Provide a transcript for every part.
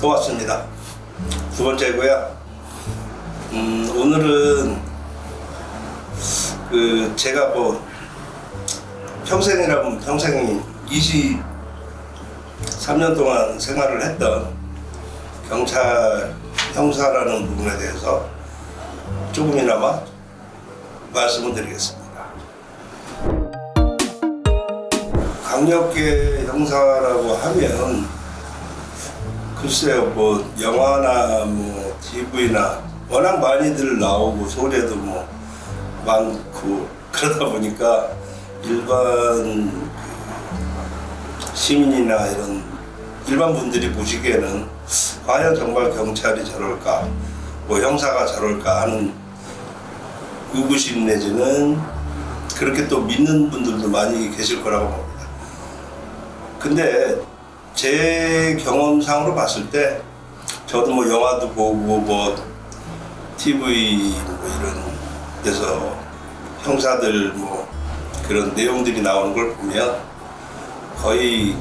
또 왔습니다. 두 번째고요. 오늘은 제가 평생이라면 평생이 23년 동안 생활을 했던 경찰 형사라는 부분에 대해서 조금이나마 말씀을 드리겠습니다. 강력계 형사라고 하면 글쎄요, 영화나 TV나 워낙 많이들 나오고 소재도 많고 그러다 보니까 일반 시민이나 이런 일반 분들이 보시기에는 과연 정말 경찰이 저럴까, 형사가 저럴까 하는 의구심 내지는 그렇게 또 믿는 분들도 많이 계실 거라고 봅니다. 근데 제 경험상으로 봤을 때 저도 영화도 보고 TV 이런 데서 형사들 그런 내용들이 나오는 걸 보면 거의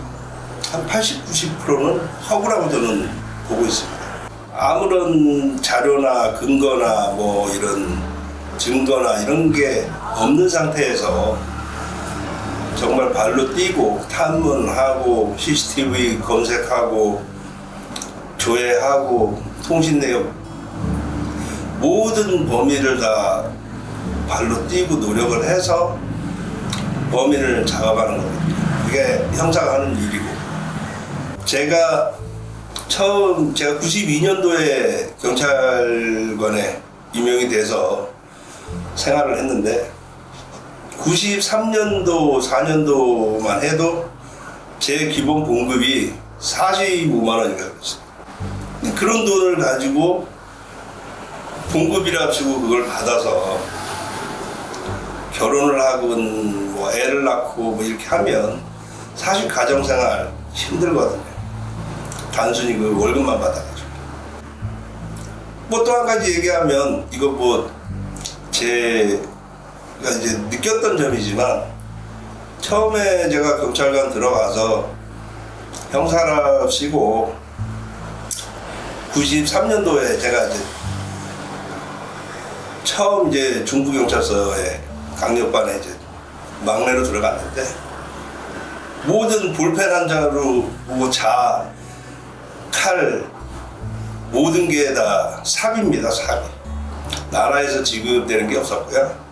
한 80, 90%는 허구라고 저는 보고 있습니다. 아무런 자료나 근거나 이런 증거나 이런 게 없는 상태에서 정말 발로 뛰고 탐문하고 CCTV 검색하고 조회하고 통신 내역 모든 범위를 다 발로 뛰고 노력을 해서 범인을 잡아가는 겁니다. 그게 형사가 하는 일이고, 제가 92년도에 경찰관에 임용이 돼서 생활을 했는데 93년도, 4년도만 해도 제 기본 봉급이 45만 원인가 그랬어요. 그런 돈을 가지고 봉급이랍시고 그걸 받아서 결혼을 하건 애를 낳고 이렇게 하면 사실 가정생활 힘들거든요. 단순히 그 월급만 받아가지고. 또 한 가지 얘기하면 이거 제가 이제 느꼈던 점이지만 처음에 제가 경찰관 들어가서 형사랍시고 93년도에 제가 이제 처음 중부경찰서에 강력반에 막내로 들어갔는데 모든 볼펜 한 장으로 칼 모든 게 다 삽입니다. 삽입. 나라에서 지급되는 게 없었고요.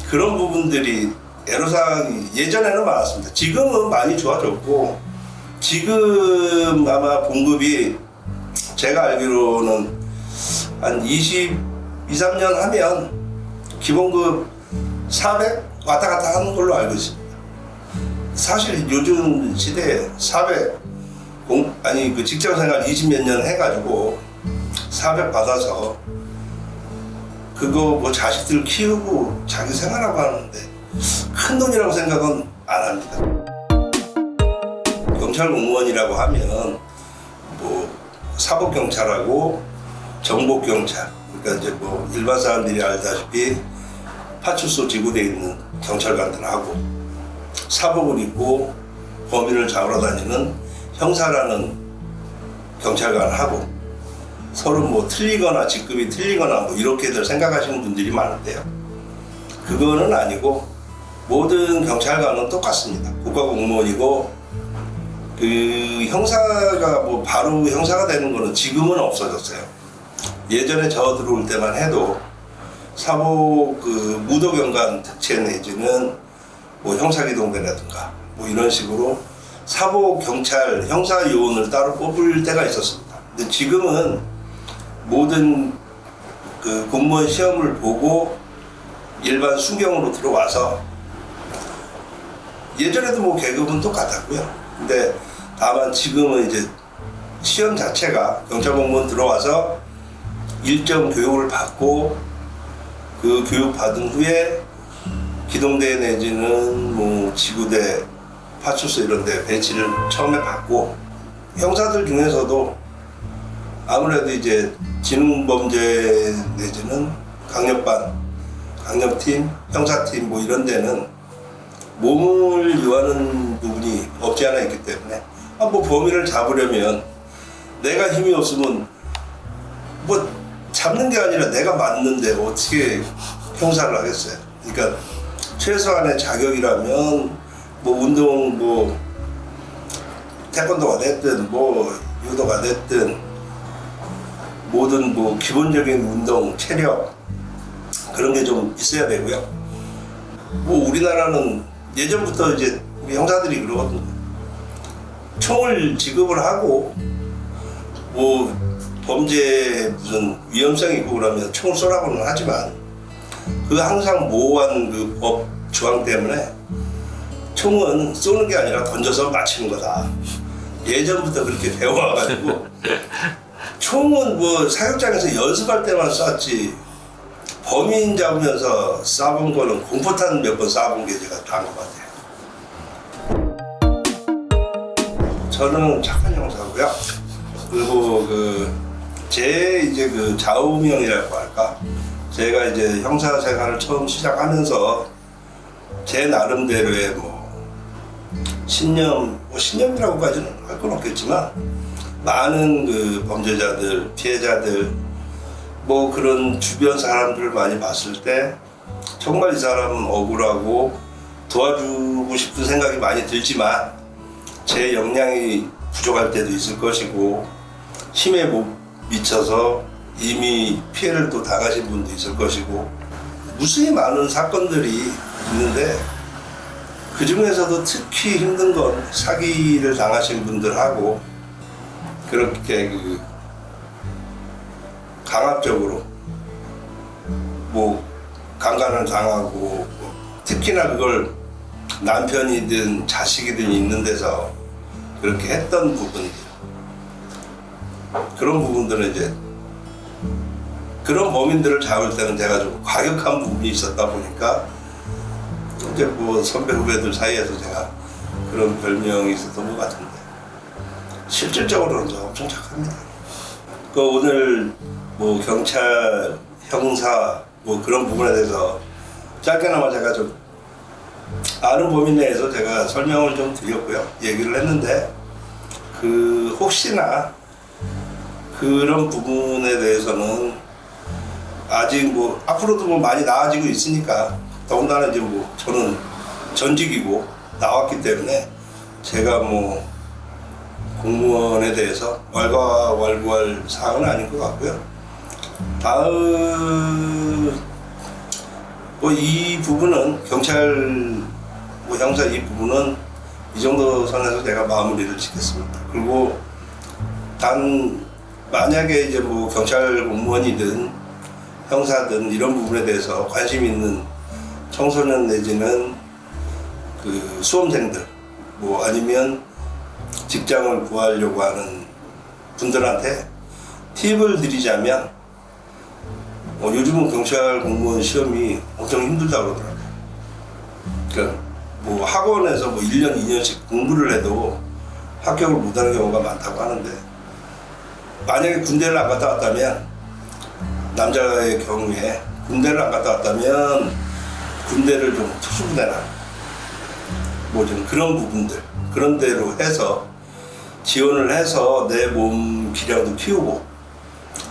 그런 부분들이 애로사항이 예전에는 많았습니다. 지금은 많이 좋아졌고, 지금 아마 봉급이 제가 알기로는 한 23년 하면 기본급 400 왔다 갔다 하는 걸로 알고 있습니다. 사실 요즘 시대에 400 직장생활 20몇 년 해가지고 400 받아서 그거 자식들 키우고 자기 생활하고 하는데 큰 돈이라고 생각은 안 합니다. 경찰 공무원이라고 하면 사법경찰하고 정보경찰, 그러니까 일반 사람들이 알다시피 파출소 지구대에 있는 경찰관들하고 사복을 입고 범인을 잡으러 다니는 형사라는 경찰관하고 서로 틀리거나 직급이 틀리거나 이렇게들 생각하시는 분들이 많은데요. 그거는 아니고 모든 경찰관은 똑같습니다. 국가공무원이고 그 형사가 바로 형사가 되는 거는 지금은 없어졌어요. 예전에 저 들어올 때만 해도 사복 무도경관 특채 내지는 형사기동대라든가 이런 식으로 사복 경찰 형사 요원을 따로 뽑을 때가 있었습니다. 근데 지금은 모든 공무원 시험을 보고 일반 수경으로 들어와서 예전에도 계급은 똑같았고요. 근데 다만 지금은 시험 자체가 경찰 공무원 들어와서 일정 교육을 받고 그 교육 받은 후에 기동대 내지는 지구대, 파출소 이런 데 배치를 처음에 받고, 형사들 중에서도 아무래도 지능범죄 내지는 강력반, 강력팀, 형사팀 이런 데는 몸을 요하는 부분이 없지 않아 있기 때문에 범인을 잡으려면 내가 힘이 없으면 뭐 잡는 게 아니라 내가 맞는데 어떻게 형사를 하겠어요. 그러니까 최소한의 자격이라면 뭐 운동 뭐 태권도가 됐든 뭐 유도가 됐든 모든 뭐 기본적인 운동 체력 그런 게 좀 있어야 되고요. 뭐 우리나라는 예전부터 이제 우리 형사들이 그러거든요. 총을 지급을 하고 뭐 범죄에 무슨 위험성이 있고 그러면 총을 쏘라고는 하지만 그 항상 모호한 그 법 조항 때문에 총은 쏘는 게 아니라 던져서 맞히는 거다. 예전부터 그렇게 배워와가지고 총은 뭐 사격장에서 연습할 때만 쐈지 범인 잡으면서 쏴본 거는 공포탄 몇 번 쏴본 게 제가 다한 것 같아요. 저는 착한 형사고요. 그리고 제 이제 좌우명이라고 할까. 제가 이제 형사 생활을 처음 시작하면서 제 나름대로의 뭐 신념이라고까지는 할 건 없겠지만 많은 범죄자들, 피해자들 뭐 그런 주변 사람들을 많이 봤을 때 정말 이 사람은 억울하고 도와주고 싶은 생각이 많이 들지만 제 역량이 부족할 때도 있을 것이고 힘에 못 미쳐서 이미 피해를 또 당하신 분도 있을 것이고 무수히 많은 사건들이 있는데 그 중에서도 특히 힘든 건 사기를 당하신 분들하고 그렇게 강압적으로 뭐 강간을 당하고 특히나 그걸 남편이든 자식이든 있는 데서 그렇게 했던 부분들 그런 부분들은 이제 그런 범인들을 잡을 때는 제가 좀 과격한 부분이 있었다 보니까 이제 뭐 선배 후배들 사이에서 제가 그런 별명이 있었던 것 같은데 실질적으로는 저 엄청 착합니다. 오늘 뭐 경찰, 형사 뭐 그런 부분에 대해서 짧게나마 제가 좀 아는 범위 내에서 제가 설명을 좀 드렸고요. 얘기를 했는데 혹시나 그런 부분에 대해서는 아직 뭐 앞으로도 뭐 많이 나아지고 있으니까 더군다나 이제 뭐 저는 전직이고 나왔기 때문에 제가 뭐 공무원에 대해서 왈가왈부할 사항은 아닌 것 같고요. 다음 뭐 이 부분은 경찰 뭐 형사 이 부분은 이 정도 선에서 제가 마무리를 짓겠습니다. 그리고 단 만약에 이제 뭐 경찰 공무원이든 형사든 이런 부분에 대해서 관심 있는 청소년 내지는 수험생들 뭐 아니면 직장을 구하려고 하는 분들한테 팁을 드리자면 요즘은 경찰 공무원 시험이 엄청 힘들다고 그러더라고요. 그러니까 뭐 학원에서 뭐 1년, 2년씩 공부를 해도 합격을 못하는 경우가 많다고 하는데 만약에 군대를 안 갔다 왔다면 남자의 경우에 군대를 안 갔다 왔다면 군대를 좀 특수부대나 뭐 좀 그런 부분들 그런 데로 해서 지원을 해서 내 몸 기량도 키우고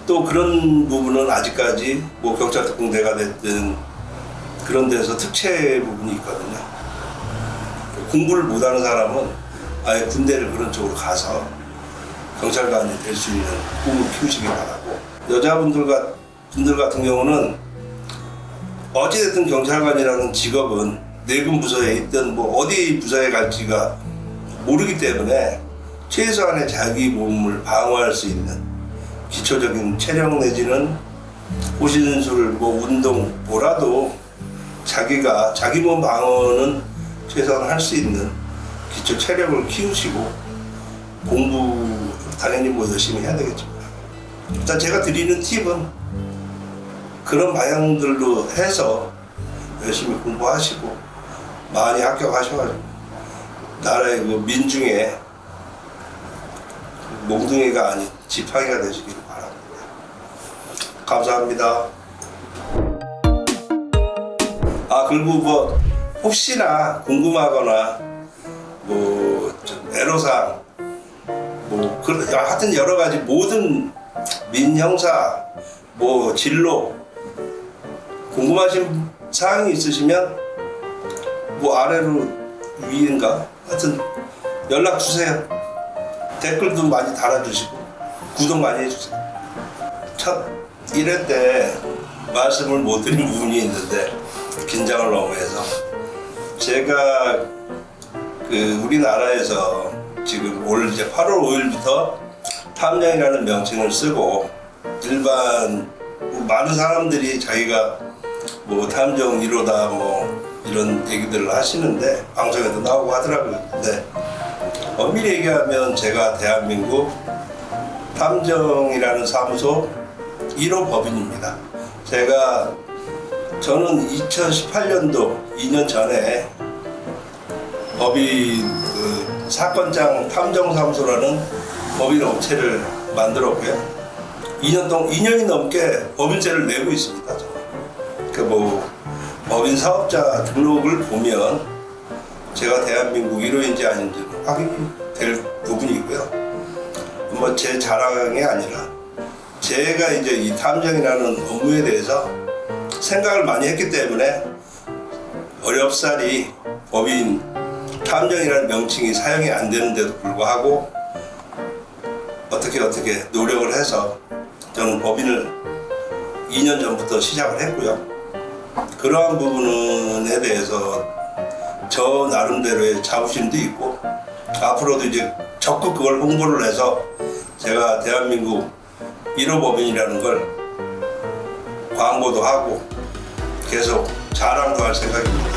또 그런 부분은 아직까지 뭐 경찰 특공대가 됐든 그런 데서 특채 부분이 있거든요. 공부를 못하는 사람은 아예 군대를 그런 쪽으로 가서 경찰관이 될 수 있는 꿈을 키우시기 바라고 여자분들 같은 경우는 어찌됐든 경찰관이라는 직업은 내군 부서에 있든 뭐 어디 부서에 갈지가 모르기 때문에 최소한의 자기 몸을 방어할 수 있는 기초적인 체력 내지는 호신술, 뭐 운동 뭐라도 자기가 자기 몸 방어는 최소한 할 수 있는 기초 체력을 키우시고 공부 당연히 뭐 열심히 해야 되겠죠. 일단 제가 드리는 팁은 그런 방향들로 해서 열심히 공부하시고 많이 합격하셔가지고 나라의 민중의 몽둥이가 아닌 지팡이가 되시기를 바랍니다. 감사합니다. 그리고 뭐 혹시나 궁금하거나 뭐 애로사항 뭐 하여튼 여러 가지 모든 민형사 뭐 진로 궁금하신 사항이 있으시면 뭐 아래로 위인가 하여튼 연락 주세요. 댓글도 많이 달아주시고 구독 많이 해주세요. 첫 1회 때 말씀을 못 드린 부분이 있는데 긴장을 너무 해서 제가 우리나라에서 지금 올 이제 8월 5일부터 탐정이라는 명칭을 쓰고 일반 많은 사람들이 자기가 뭐 탐정 1호다 뭐 이런 얘기들을 하시는데 방송에도 나오고 하더라고요. 근데 엄밀히 얘기하면 제가 대한민국 탐정이라는 사무소 1호 법인입니다. 저는 2018년도 2년 전에 법인 사건장 탐정사무소라는 법인 업체를 만들었고요. 2년이 넘게 법인세를 내고 있습니다. 법인 사업자 등록을 보면 제가 대한민국 1호인지 아닌지는 확인이 될 부분이고요. 뭐 제 자랑이 아니라 제가 이제 이 탐정이라는 업무에 대해서 생각을 많이 했기 때문에 어렵사리 법인 탐정이라는 명칭이 사용이 안 되는데도 불구하고 어떻게 노력을 해서 저는 법인을 2년 전부터 시작을 했고요. 그러한 부분에 대해서 저 나름대로의 자부심도 있고 앞으로도 이제 적극 그걸 홍보를 해서 제가 대한민국 1호 법인이라는 걸 광고도 하고 계속 자랑도 할 생각입니다.